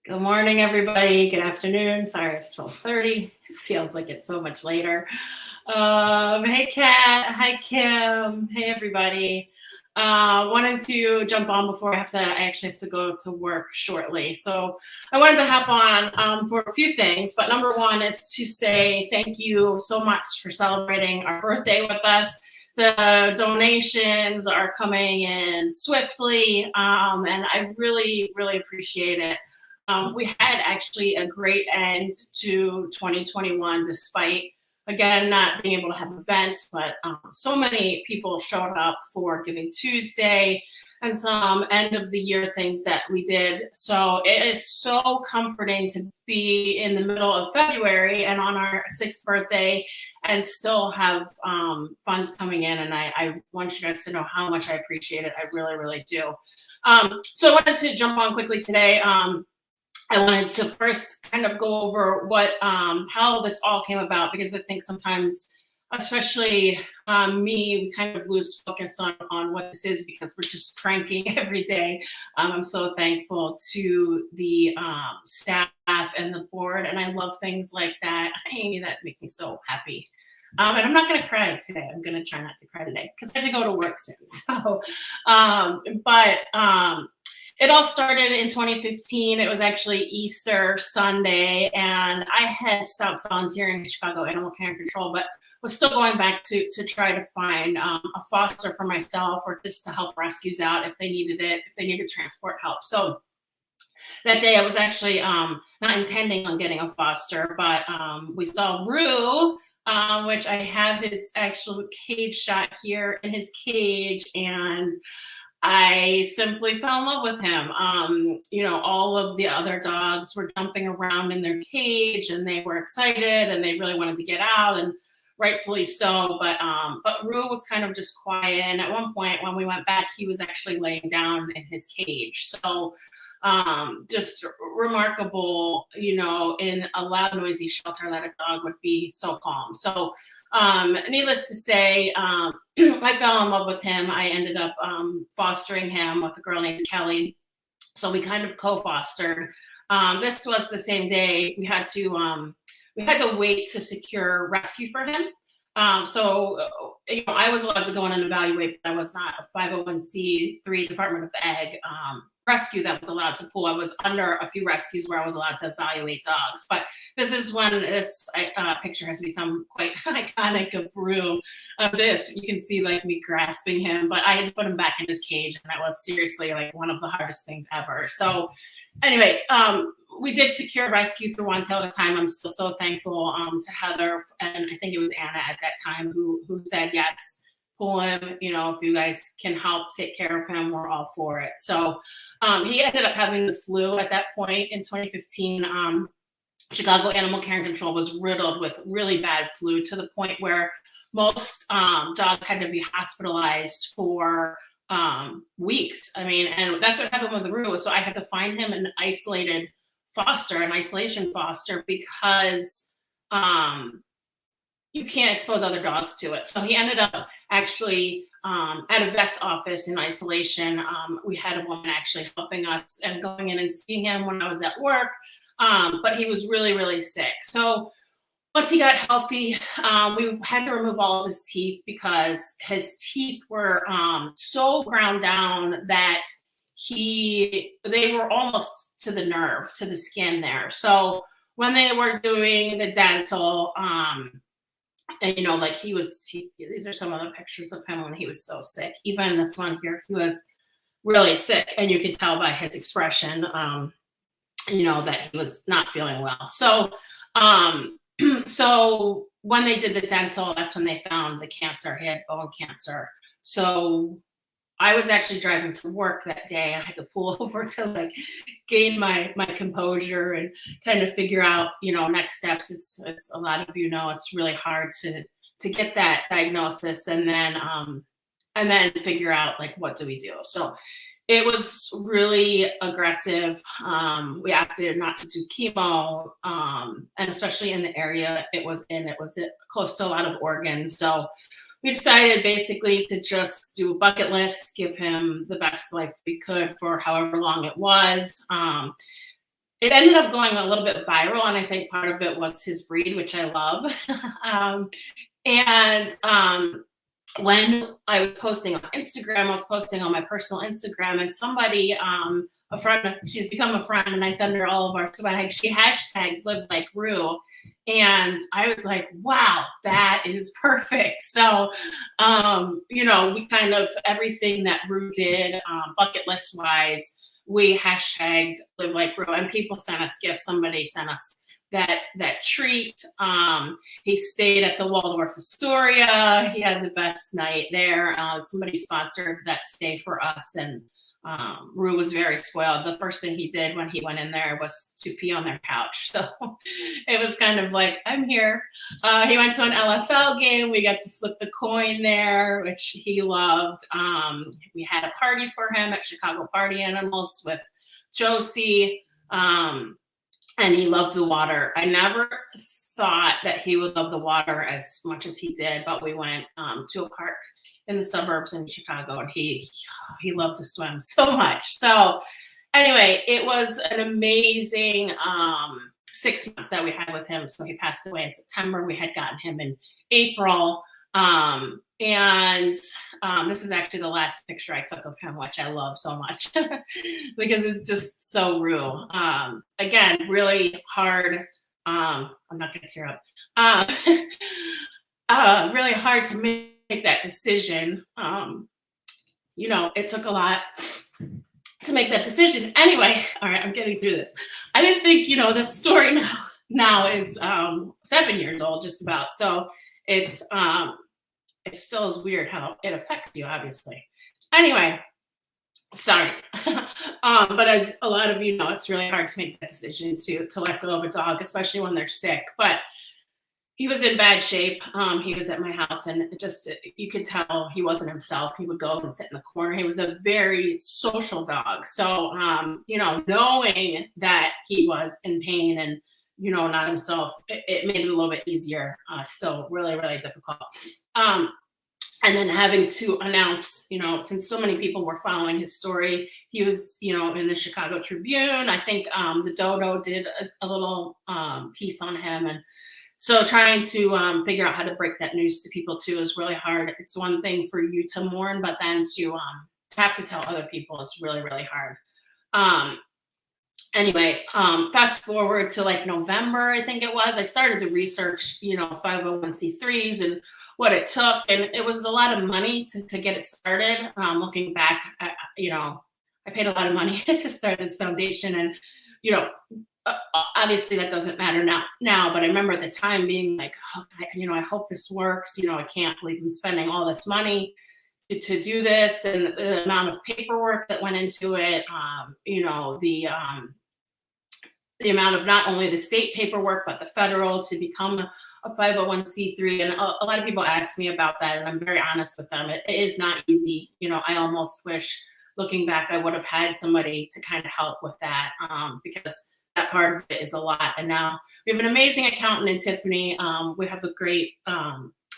Good morning, everybody. Good afternoon. Sorry, it's 12:30. It feels like it's so much later. Hey, Kat. Hi, Kim. Hey, everybody. Wanted to jump on before I actually have to go to work shortly. So I wanted to hop on for a few things. But number one is to say thank you so much for celebrating our birthday with us. The donations are coming in swiftly, and I really, really appreciate it. We had actually a great end to 2021, despite again not being able to have events, but so many people showed up for Giving Tuesday and some end of the year things that we did. So it is so comforting to be in the middle of February and on our sixth birthday and still have funds coming in. And I want you guys to know how much I appreciate it. I really, really do. So I wanted to jump on quickly today. I wanted to first kind of go over how this all came about, because I think sometimes, especially me, we kind of lose focus on what this is because we're just cranking every day. I'm so thankful to the staff and the board, and I love things like that. That makes me so happy. And I'm not going to cry today. I'm going to try not to cry today because I have to go to work soon. So, but it all started in 2015. It was actually Easter Sunday, and I had stopped volunteering in Chicago Animal Care and Control, but was still going back to try to find a foster for myself, or just to help rescues out if they needed it, if they needed transport help. So that day I was actually not intending on getting a foster, but we saw Rue, which I have his actual cage shot here in his cage, and I simply fell in love with him. All of the other dogs were jumping around in their cage and they were excited and they really wanted to get out, and rightfully so. But Rue was kind of just quiet. And at one point when we went back, he was actually laying down in his cage. So just remarkable, in a loud, noisy shelter, that a dog would be so calm. So needless to say, I fell in love with him. I ended up fostering him with a girl named Kelly. So we kind of co-fostered. This was the same day we had to wait to secure rescue for him. I was allowed to go in and evaluate, but I was not a 501c3 Department of Ag rescue that was allowed to pull. I was under a few rescues where I was allowed to evaluate dogs. But this is when this picture has become quite iconic of Rue. You can see like me grasping him, but I had to put him back in his cage, and that was seriously like one of the hardest things ever. So anyway, we did secure rescue through One Tail at a Time. I'm still so thankful to Heather, and I think it was Anna at that time who said, yes, pull him. If you guys can help take care of him, we're all for it. So he ended up having the flu at that point in 2015. Chicago Animal Care and Control was riddled with really bad flu, to the point where most dogs had to be hospitalized for weeks. And that's what happened with Rue. So I had to find him an isolation foster, because you can't expose other dogs to it. So he ended up actually at a vet's office in isolation. We had a woman actually helping us and going in and seeing him when I was at work. But he was really, really sick. So once he got healthy, we had to remove all of his teeth, because his teeth were so ground down that they were almost to the nerve, to the skin there. So when they were doing the dental, these are some of the pictures of him when he was so sick. Even this one here, he was really sick, and you could tell by his expression, that he was not feeling well. So, so when they did the dental, that's when they found the cancer. He had bone cancer. So I was actually driving to work that day. I had to pull over to gain my composure and kind of figure out, next steps. It's a lot of it's really hard to get that diagnosis and then figure out what do we do. So it was really aggressive. We opted not to do chemo, and especially in the area it was close to a lot of organs. So we decided basically to just do a bucket list, give him the best life we could for however long it was. it ended up going a little bit viral, and I think part of it was his breed, which I love. um, and when I was posting on Instagram, I was posting on my personal Instagram, and somebody, a friend, she's become a friend, and I send her all of our swag. She hashtags Live Like Rue, and I was like, wow, that is perfect. So, we kind of everything that Rue did, bucket list wise, we hashtagged Live Like Rue, and people sent us gifts. Somebody sent us that treat. He stayed at the Waldorf Astoria. He had the best night there. Somebody sponsored that stay for us, and Rue was very spoiled. The first thing he did when he went in there was to pee on their couch. So it was kind of like, I'm here. He went to an LFL game. We got to flip the coin there, which he loved. We had a party for him at Chicago Party Animals with Josie. And he loved the water. I never thought that he would love the water as much as he did, but we went to a park in the suburbs in Chicago, and he loved to swim so much. So anyway, it was an amazing 6 months that we had with him. So he passed away in September. We had gotten him in April. And this is actually the last picture I took of him, which I love so much because it's just so Rue. Again, really hard. I'm not going to tear up. Really hard to make that decision. It took a lot to make that decision. Anyway, all right, I'm getting through this. I didn't think, this story now is 7 years old, just about. So it's it still is weird how it affects you, obviously. Anyway, sorry. But as a lot of you know, it's really hard to make that decision to let go of a dog, especially when they're sick. But he was in bad shape. He was at my house, and you could tell he wasn't himself. He would go and sit in the corner. He was a very social dog. So, knowing that he was in pain and, not himself, it made it a little bit easier. Still really, really difficult. And then having to announce, since so many people were following his story, he was, in the Chicago Tribune. I think the Dodo did a little piece on him. And so trying to figure out how to break that news to people too is really hard. It's one thing for you to mourn, but then to have to tell other people is really, really hard. Anyway, fast forward to like November, I think it was, I started to research, 501c3s and what it took. And it was a lot of money to get it started. Looking back, I paid a lot of money to start this foundation. And, obviously that doesn't matter now, but I remember at the time being like, I hope this works. I can't believe I'm spending all this money to do this, and the amount of paperwork that went into it, the amount of not only the state paperwork, but the federal to become a 501c3. And a lot of people ask me about that, and I'm very honest with them. It is not easy. I almost wish, looking back, I would have had somebody to kind of help with that, because that part of it is a lot. And now we have an amazing accountant in Tiffany. We have a great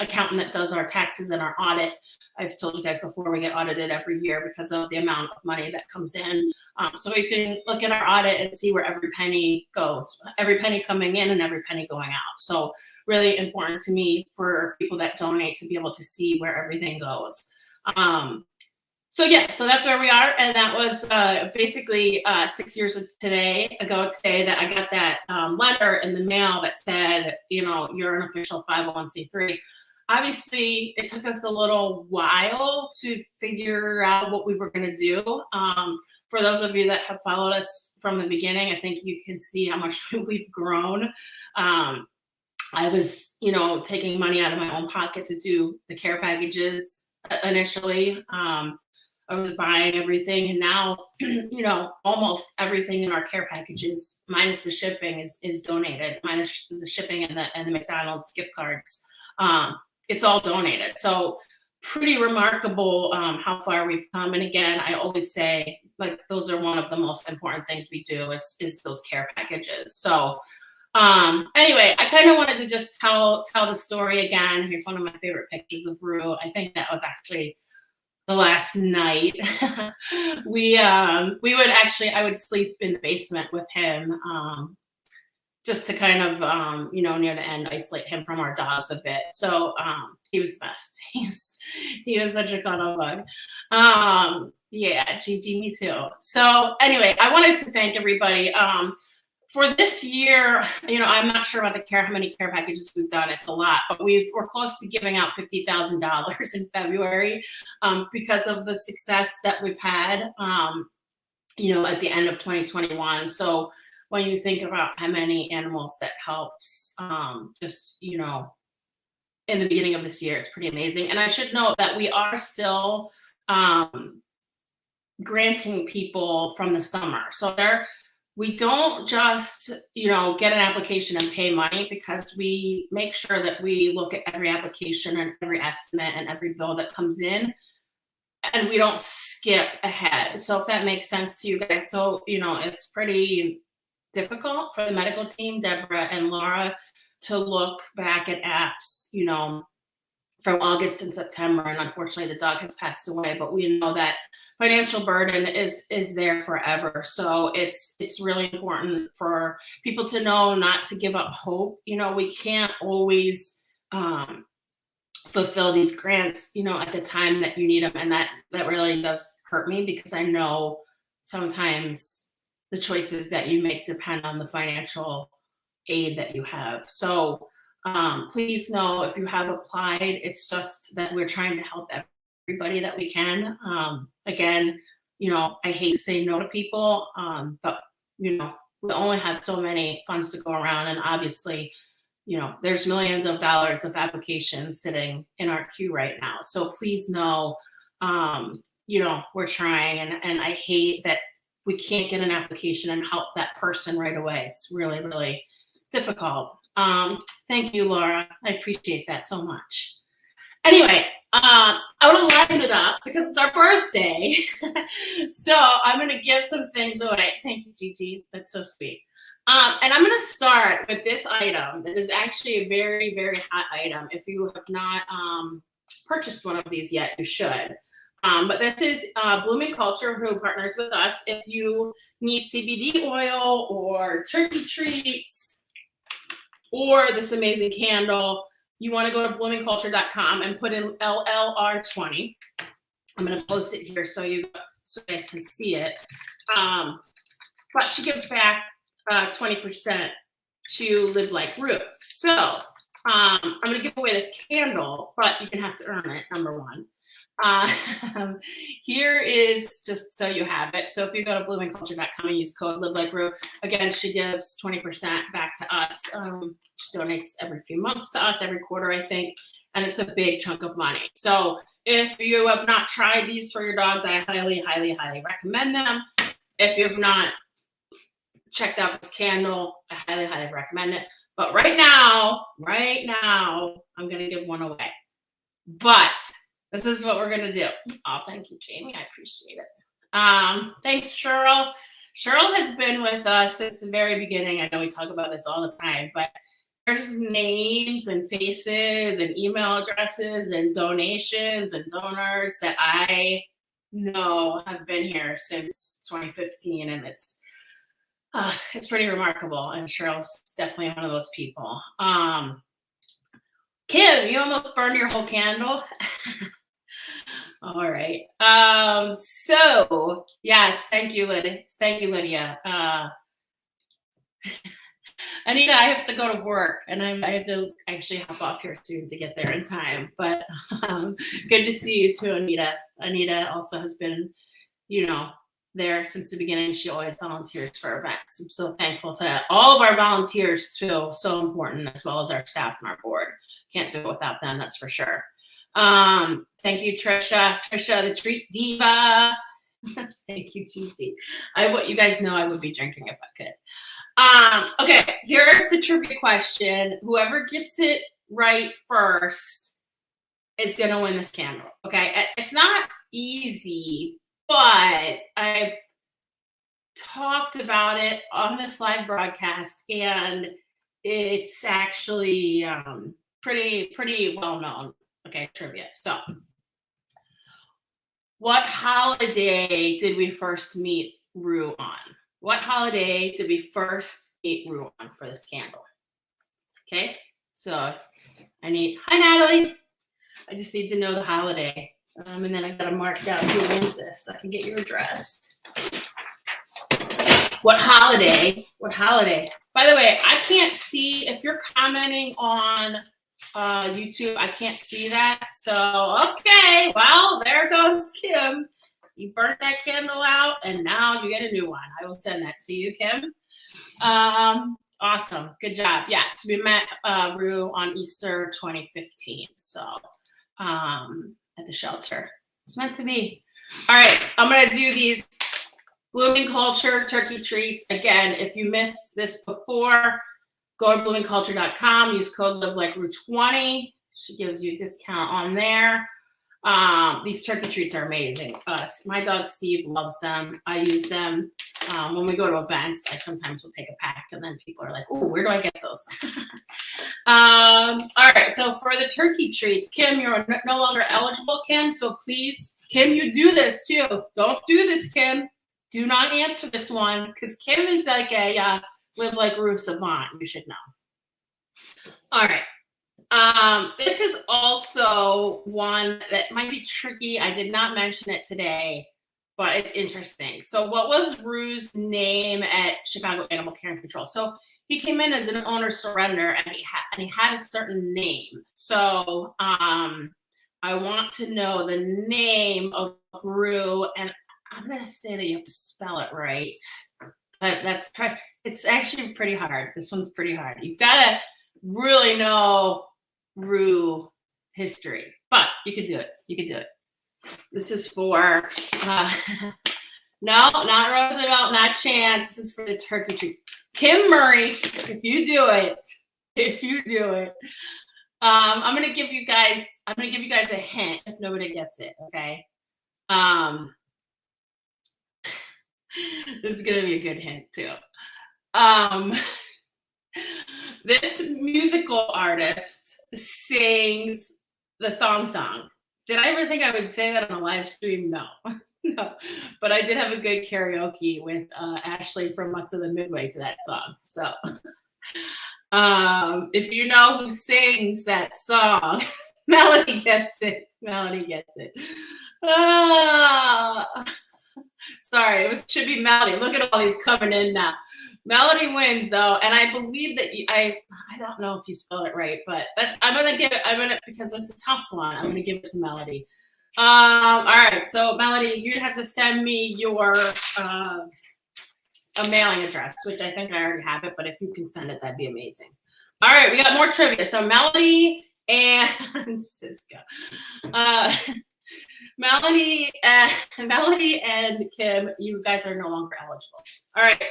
accountant that does our taxes and our audit. I've told you guys before, we get audited every year because of the amount of money that comes in. So we can look at our audit and see where every penny goes, every penny coming in and every penny going out. So really important to me for people that donate to be able to see where everything goes. So that's where we are. And that was basically 6 years ago today that I got that letter in the mail that said, you're an official 501c3. Obviously, it took us a little while to figure out what we were going to do. For those of you that have followed us from the beginning, I think you can see how much we've grown. I was, taking money out of my own pocket to do the care packages initially. I was buying everything, and now, almost everything in our care packages, minus the shipping, is donated. Minus the shipping and the McDonald's gift cards. It's all donated. So pretty remarkable how far we've come. And again, I always say, like, those are one of the most important things we do is those care packages. So anyway, I kind of wanted to just tell the story again. Here's one of my favorite pictures of Rue. I think that was actually the last night. I would sleep in the basement with him, just to kind of, near the end, isolate him from our dogs a bit. So he was the best. He was such a cuddle bug. Yeah, Gigi, me too. So anyway, I wanted to thank everybody. For this year, I'm not sure about how many care packages we've done. It's a lot, but we're close to giving out $50,000 in February, because of the success that we've had, at the end of 2021. So when you think about how many animals that helps, just, in the beginning of this year, it's pretty amazing. And I should note that we are still granting people from the summer. So we don't just, get an application and pay money, because we make sure that we look at every application and every estimate and every bill that comes in, and we don't skip ahead. So if that makes sense to you guys. So, it's pretty difficult for the medical team, Deborah and Laura, to look back at apps, from August and September. And unfortunately, the dog has passed away, but we know that financial burden is there forever. So it's really important for people to know not to give up hope. We can't always fulfill these grants, at the time that you need them. And that really does hurt me, because I know sometimes the choices that you make depend on the financial aid that you have. So please know, if you have applied, it's just that we're trying to help everybody that we can. Again, I hate to say no to people, but we only have so many funds to go around, and obviously, there's millions of dollars of applications sitting in our queue right now. So please know, we're trying, and I hate that we can't get an application and help that person right away. It's really, really difficult. Thank you, Laura. I appreciate that so much. Anyway, I want to liven it up because it's our birthday. So I'm going to give some things away. Thank you, Gigi. That's so sweet. And I'm going to start with this item that is actually a very, very hot item. If you have not purchased one of these yet, you should. But this is Blooming Culture, who partners with us. If you need CBD oil or turkey treats or this amazing candle, you want to go to bloomingculture.com and put in LLR20. I'm going to post it here so you guys can see it. But she gives back 20% to Live Like Ruth. So I'm going to give away this candle, but you're going to have to earn it, number one. Here is just so you have it. So if you go to bloomingculture.com and use code Live Like Ruth, again, she gives 20% back to us. She donates every few months to us, every quarter, I think, and it's a big chunk of money. So if you have not tried these for your dogs, I highly, highly, highly recommend them. If you've not checked out this candle, I highly, highly recommend it. But right now, I'm going to give one away. But this is what we're going to do. Oh, thank you, Jamie. I appreciate it. Thanks, Cheryl. Cheryl has been with us since the very beginning. I know we talk about this all the time, but there's names and faces and email addresses and donations and donors that I know have been here since 2015, and it's pretty remarkable. And Cheryl's definitely one of those people. Kim, you almost burned your whole candle. All right. So yes, thank you, Lydia. Thank you, Lydia. Anita, I have to go to work, and I have to actually hop off here soon to get there in time. But good to see you too, Anita. Anita also has been, there since the beginning. She always volunteers for events. I'm so thankful to all of our volunteers too. So important, as well as our staff and our board. Can't do it without them, that's for sure. Thank you, Trisha. Trisha, the treat diva. Thank you, Gigi. You guys know I would be drinking if I could. Okay, here's the trivia question. Whoever gets it right first is going to win this candle. Okay, it's not easy, but I've talked about it on this live broadcast, and it's actually pretty well known. Okay, trivia. So What holiday did we first meet Rue on? What holiday did we first meet Rue on for this candle? Okay, so I need, hi Natalie. I just need to know the holiday. And then I gotta mark down who wins this so I can get your address. What holiday? What holiday? By the way, I can't see if you're commenting on YouTube. I can't see that. So, okay. Well, there goes Kim. You burnt that candle out and now you get a new one. I will send that to you, Kim. Awesome. Good job. Yes, we met Rue on Easter 2015. So, at the shelter. It's meant to be. All right. I'm going to do these Blooming Culture turkey treats. Again, if you missed this before, go to bloomingculture.com. Use code LiveLikeRue20. She gives you a discount on there. These turkey treats are amazing. My dog Steve loves them. I use them when we go to events. I sometimes will take a pack, and then people are like, "Oh, where do I get those?" All right. So for the turkey treats, Kim, you're no longer eligible, Kim. So please, Kim, you do this too. Don't do this, Kim. Do not answer this one because Kim is like a Live Like Rue savant. You should know. All right. This is also one that might be tricky. I did not mention it today, but it's interesting. So what was Rue's name at Chicago Animal Care and Control? So he came in as an owner surrender and he had a certain name. So I want to know the name of Rue, and I'm going to say that you have to spell it right. But it's actually pretty hard. This one's pretty hard. You've got to really know Rue history, but you could do it. You could do it. This is for, no, not Roosevelt, not Chance. This is for the turkey treats. Kim Murray, if you do it, I'm going to give you guys a hint if nobody gets it. Okay. This is going to be a good hint too. This musical artist sings the thong song. Did I ever think I would say that on a live stream? No. No. But I did have a good karaoke with Ashley from Mutts of the Midway to that song. So if you know who sings that song, Melody gets it. Melody gets it. Sorry, it should be Melody. Look at all these coming in now. Melody wins though, and I believe that I don't know if you spelled it right, but I'm gonna give it. Because it's a tough one. I'm gonna give it to Melody. All right, so Melody, you'd have to send me your a mailing address, which I think I already have it, but if you can send it, that'd be amazing. All right, we got more trivia. So Melody and Cisco. Melody and Kim, you guys are no longer eligible. All right,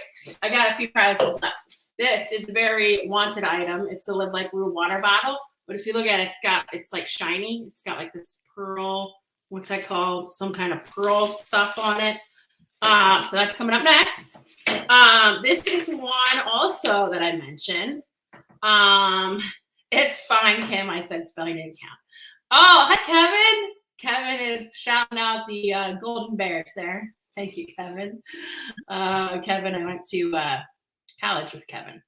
I got a few prizes left. This is a very wanted item. It's a Live Like Rue water bottle, but if you look at it, it's like shiny. It's got like this pearl, what's that called? Some kind of pearl stuff on it. So that's coming up next. This is one also that I mentioned. It's fine, Kim. I said spelling didn't count. Oh, hi, Kevin. Kevin is shouting out the Golden Bears there. Thank you, Kevin. Kevin, I went to college with Kevin.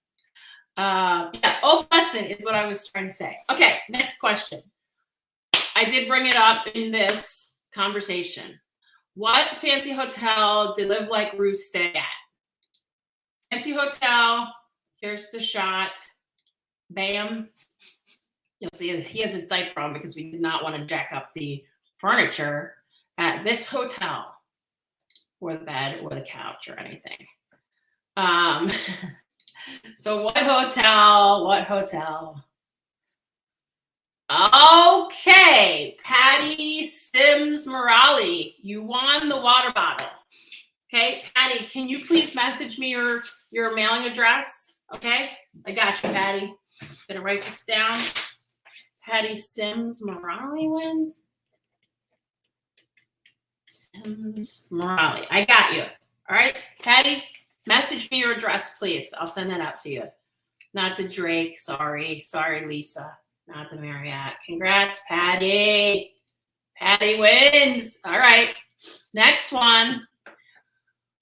Yeah, oh, lesson is what I was trying to say. Okay, next question. I did bring it up in this conversation. What fancy hotel did Live Like Rue stay at? Fancy hotel. Here's the shot. Bam. You'll see he has his diaper on because we did not want to jack up the furniture at this hotel, or the bed, or the couch, or anything. So what hotel? What hotel? Okay, Patty Sims Morali, you won the water bottle. Okay, Patty, can you please message me your mailing address? Okay, I got you, Patty. I'm gonna write this down. Patty Sims Morali wins. Sims Morali. I got you. All right, Patty, message me your address, please. I'll send that out to you. Not the Drake. Sorry, Lisa. Not the Marriott. Congrats, Patty. Patty wins. All right. Next one.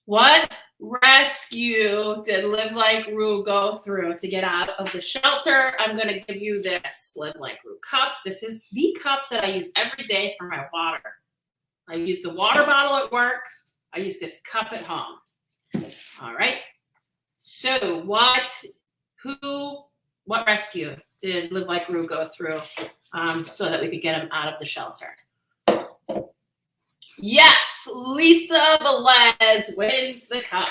What rescue did Live Like Rue go through to get out of the shelter? I'm going to give you this Live Like Rue cup. This is the cup that I use every day for my water. I use the water bottle at work. I use this cup at home. All right. So what rescue did Live Like Rue go through so that we could get him out of the shelter? Yes, Lisa Velez wins the cup.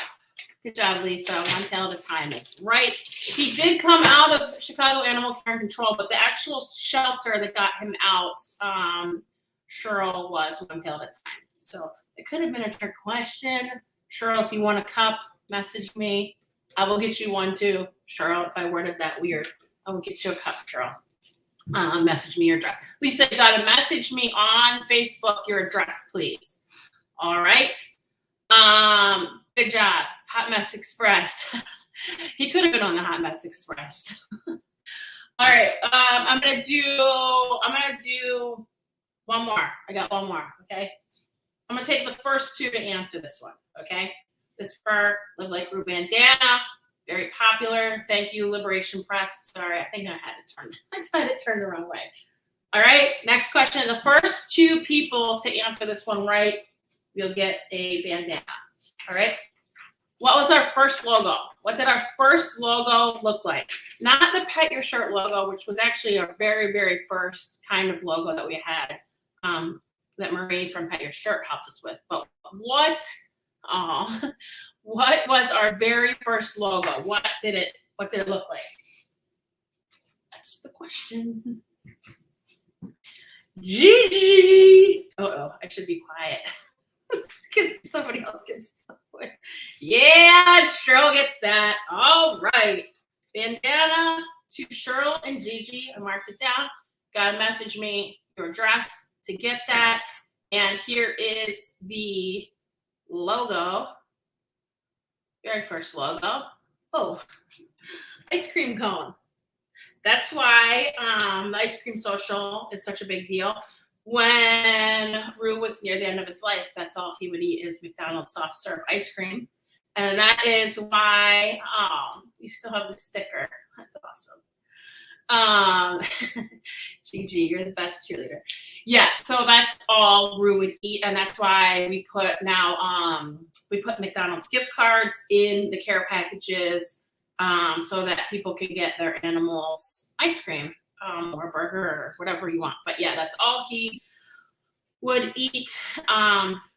Good job, Lisa. One tail at a time is right. He did come out of Chicago Animal Care and Control, but the actual shelter that got him out, Cheryl, was one tail at a time. So it could have been a trick question. Cheryl, if you want a cup, message me. I will get you one too, Cheryl. If I worded that weird, I will get you a cup, Cheryl. Message me your address. Lisa, you got to message me on Facebook your address, please. All right. Good job, Hot Mess Express. He could have been on the Hot Mess Express. All right. I'm gonna do one more. I got one more. Okay. I'm gonna take the first two to answer this one. Okay. This for Live Like Rue bandana. Very popular. Thank you, Liberation Press. Sorry, I think I had it turned the wrong way. All right, next question. The first two people to answer this one right, you'll get a bandana. All right. What was our first logo? What did our first logo look like? Not the Pet Your Shirt logo, which was actually our very, very first kind of logo that we had, that Marie from Pet Your Shirt helped us with. But what was our very first logo? What did it look like? That's the question. Gigi. I should be quiet. Because somebody else gets somewhere. Yeah, Cheryl gets that. All right. Bandana to Cheryl and Gigi. I marked it down. Gotta message me your address to get that. And here is the logo. Very first logo. Oh, ice cream cone. That's why the ice cream social is such a big deal. When Rue was near the end of his life, that's all he would eat is McDonald's soft serve ice cream. And that is why, you still have the sticker. That's awesome. Gigi, you're the best cheerleader. Yeah, so that's all Rue would eat. And that's why we put McDonald's gift cards in the care packages so that people can get their animals ice cream. Or burger or whatever you want. But yeah, that's all he would eat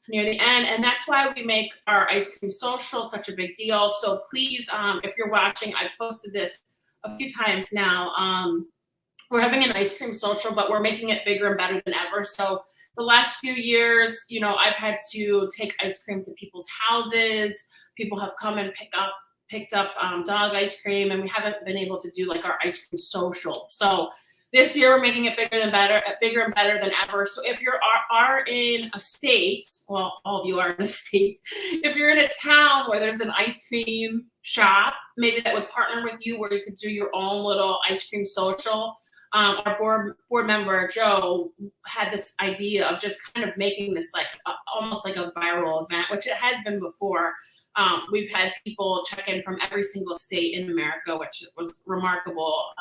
near the end. And that's why we make our ice cream social such a big deal. So please, if you're watching, I've posted this a few times now. We're having an ice cream social, but we're making it bigger and better than ever. So the last few years, I've had to take ice cream to people's houses. People have come and picked up dog ice cream, and we haven't been able to do like our ice cream socials. So this year we're making it bigger and better than ever. So if you are in a state, well, all of you are in a state, if you're in a town where there's an ice cream shop, maybe that would partner with you where you could do your own little ice cream social. Our board member, Joe, had this idea of just kind of making this like almost like a viral event, which it has been before. We've had people check in from every single state in America, which was remarkable.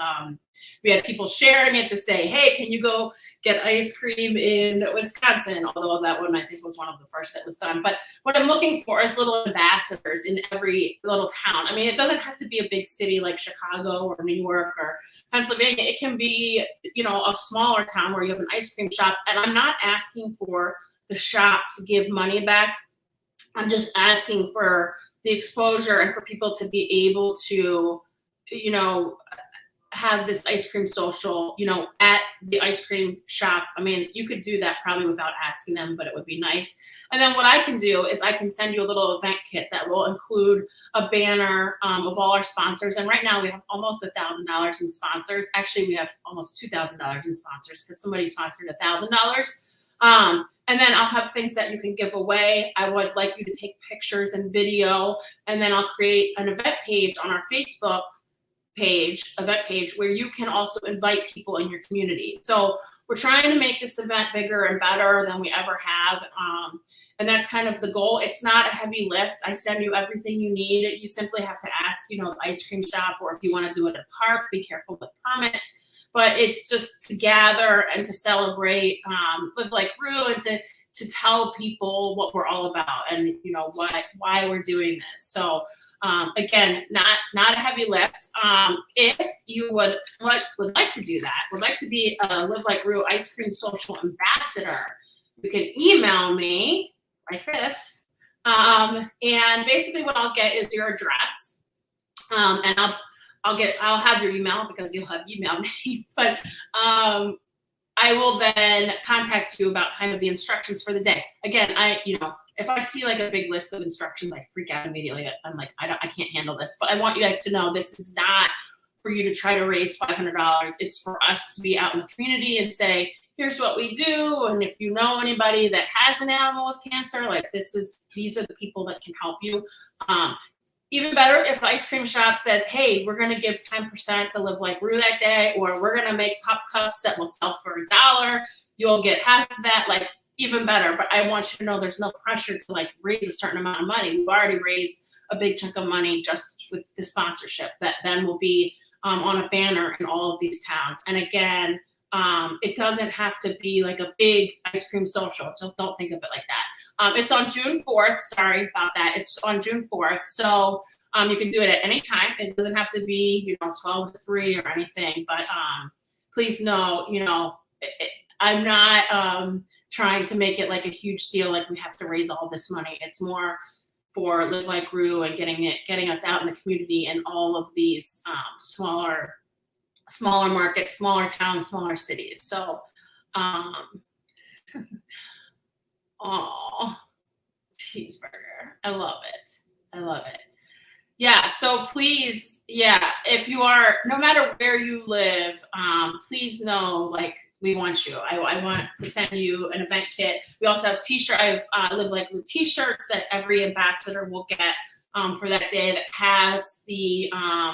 We had people sharing it to say, hey, can you go get ice cream in Wisconsin? Although that one I think was one of the first that was done. But what I'm looking for is little ambassadors in every little town. I mean, it doesn't have to be a big city like Chicago or New York or Pennsylvania. It can be, a smaller town where you have an ice cream shop. And I'm not asking for the shop to give money back. I'm just asking for the exposure and for people to be able to, have this ice cream social, at the ice cream shop. I mean, you could do that probably without asking them, but it would be nice. And then what I can do is I can send you a little event kit that will include a banner of all our sponsors. And right now we have almost $1,000 in sponsors. Actually, we have almost $2,000 in sponsors because somebody sponsored $1,000. And then I'll have things that you can give away. I would like you to take pictures and video, and then I'll create an event page on our Facebook event page, where you can also invite people in your community. So we're trying to make this event bigger and better than we ever have. And that's kind of the goal. It's not a heavy lift. I send you everything you need. You simply have to ask, the ice cream shop, or if you want to do it at a park, be careful with permits. But it's just to gather and to celebrate Live Like Rue, and to tell people what we're all about, and why we're doing this. So again, not a heavy lift. If you would like to do that, would like to be a Live Like Rue ice cream social ambassador, you can email me like this, and basically what I'll get is your address, and I'll have your email because you'll have emailed me, but I will then contact you about kind of the instructions for the day. Again, if I see like a big list of instructions, I freak out immediately. I'm like, I can't handle this. But I want you guys to know this is not for you to try to raise $500. It's for us to be out in the community and say, here's what we do. And if you know anybody that has an animal with cancer, like these are the people that can help you. Even better if the ice cream shop says, hey, we're going to give 10% to Live Like Rue that day, or we're going to make pup cups that will sell for $1. You'll get half of that, like even better. But I want you to know there's no pressure to like raise a certain amount of money. We've already raised a big chunk of money just with the sponsorship that then will be on a banner in all of these towns. And again, it doesn't have to be like a big ice cream social. So don't think of it like that. It's on June 4th. Sorry about that. It's on June 4th. So you can do it at any time. It doesn't have to be, 12 to 3 or anything. But please know, I'm not trying to make it like a huge deal, like we have to raise all this money. It's more for Live Like Rue and getting us out in the community in all of these smaller markets, smaller towns, smaller cities. So, oh, cheeseburger. I love it. Yeah. So please, if you are, no matter where you live, please know, like, we want you. I want to send you an event kit. We also have t-shirt. I have Live Like Rue t-shirts that every ambassador will get for that day, that has the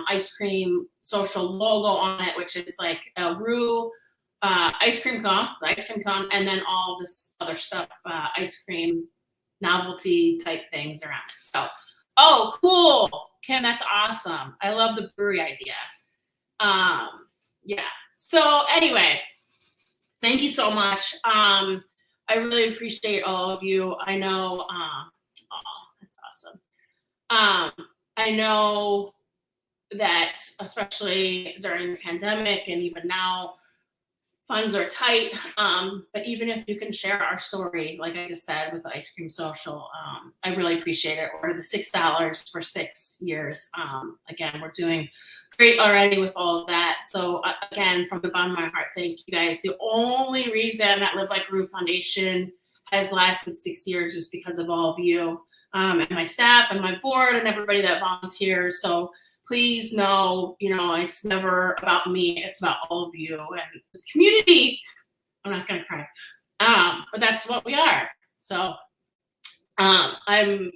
ice cream social logo on it, which is like a Rue ice cream cone, and then all this other stuff, ice cream novelty type things around it. So, oh, cool, Kim, that's awesome. I love the brewery idea. Yeah. So anyway, thank you so much. I really appreciate all of you. I know. That's awesome. I know that especially during the pandemic and even now, funds are tight. But even if you can share our story, like I just said with the ice cream social, I really appreciate it. Or the $6 for 6 years. Again, we're doing great already with all of that. So again, from the bottom of my heart, thank you guys. The only reason that Live Like Rue Foundation has lasted 6 years is because of all of you. And my staff and my board and everybody that volunteers. So please know, it's never about me. It's about all of you and this community. I'm not going to cry. But that's what we are. So I'm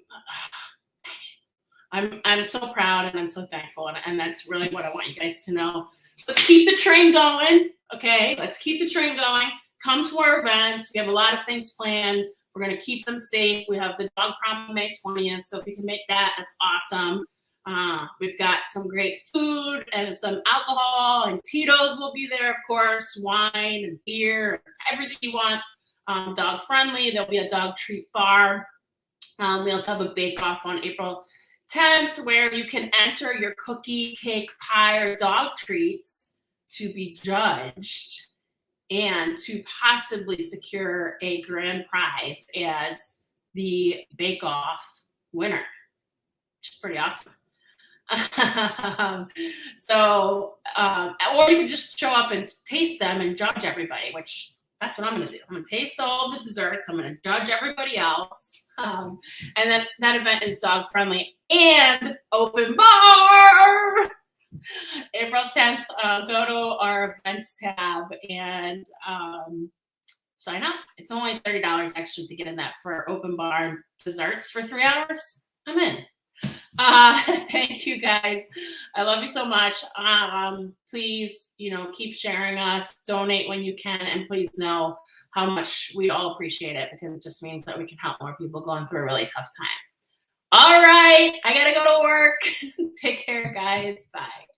so proud and I'm so thankful. And that's really what I want you guys to know. Let's keep the train going. Okay. Let's keep the train going. Come to our events. We have a lot of things planned. We're going to keep them safe. We have the dog prom May 20th. So if you can make that, that's awesome. We've got some great food and some alcohol, and Tito's will be there, of course, wine and beer, everything you want. Dog friendly. There'll be a dog treat bar. We also have a bake off on April 10th where you can enter your cookie, cake, pie, or dog treats to be judged and to possibly secure a grand prize as the Bake Off winner, which is pretty awesome. Or you can just show up and taste them and judge everybody, which that's what I'm going to do. I'm going to taste all the desserts. I'm going to judge everybody else. And then that event is dog friendly and open bar. April 10th, go to our events tab and sign up. It's only $30 actually to get in that for open bar desserts for 3 hours. I'm in. Thank you guys. I love you so much. Please, keep sharing us, donate when you can, and please know how much we all appreciate it, because it just means that we can help more people going through a really tough time. All right, I gotta go to work. Take care, guys. Bye.